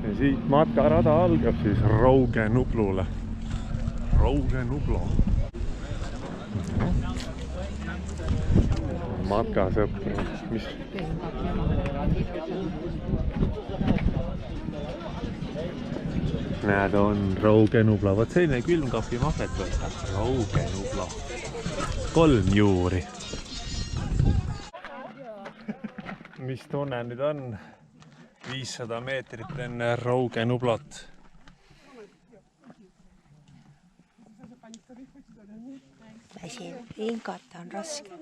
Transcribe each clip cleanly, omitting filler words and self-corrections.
ja siit matkarada algab siis Rauge Nublule. Rauge Nublo. Matkasõpru, mis? Näed, on Rauge Nublo. Võt selline külmkapi mahvet võtta. Rauge Nublo. 3 juuri. Mis tunne nüüd on? 500 meetrit enne Rauge Nublot. Siin hingata on raske.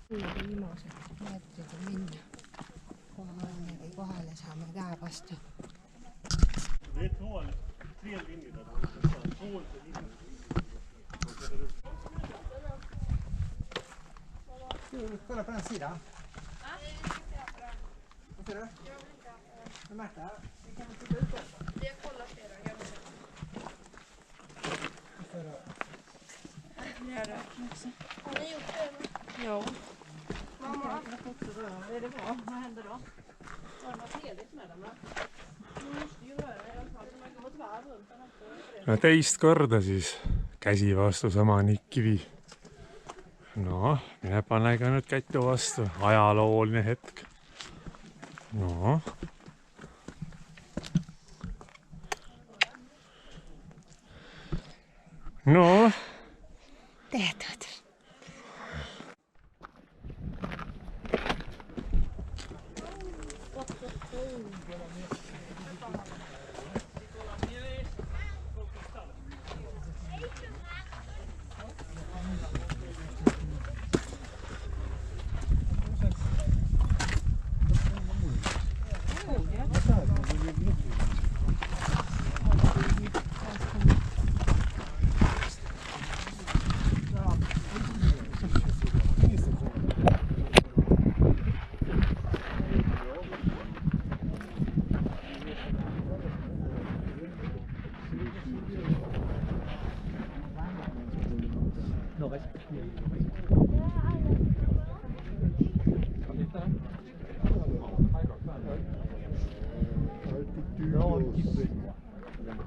Viimased meetrid on minna. Kohale saame käe vastu. Kolla på den sidan. Vad ser du? Men Märta, vi kan titta ut den. Vi har kollat flera gånger. Vi har rökt också. Har ni gjort det? Ja. Mamma. Är det bra? Vad händer då? Var det något heligt med dem då? Du måste ju röra i alla fall. Man går ett varv runt den också. Teist korda siis käsi vastu sama Nikivi. No, mine pane ka nüüd kättu vastu. Ajalooline hetk. No. No. Tehtud.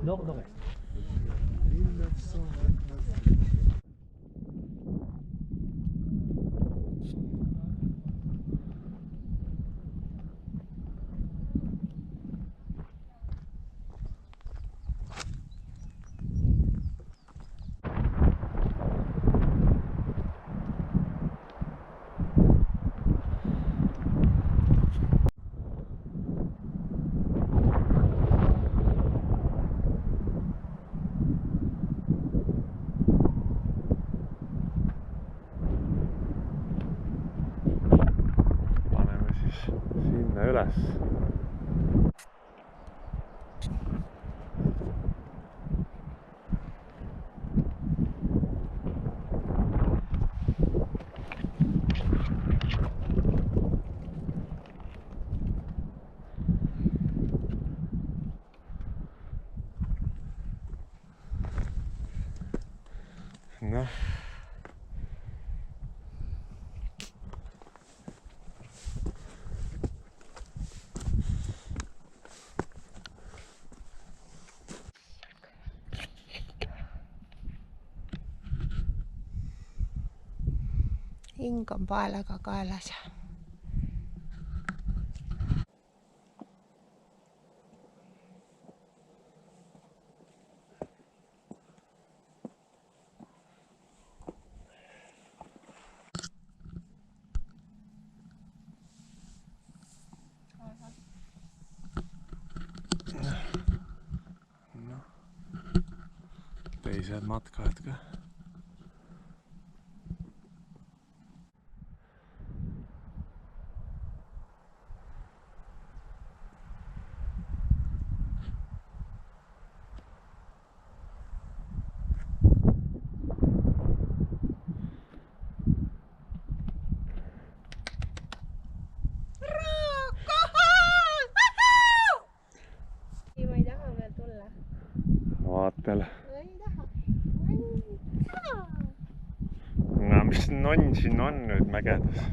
Nord-nord-est. Sinna üles. Noh. Hing on paelaga kaelas. No. Teised matkajad ka. peale. ei taha. no mis nonn siin on nüüd mägedes?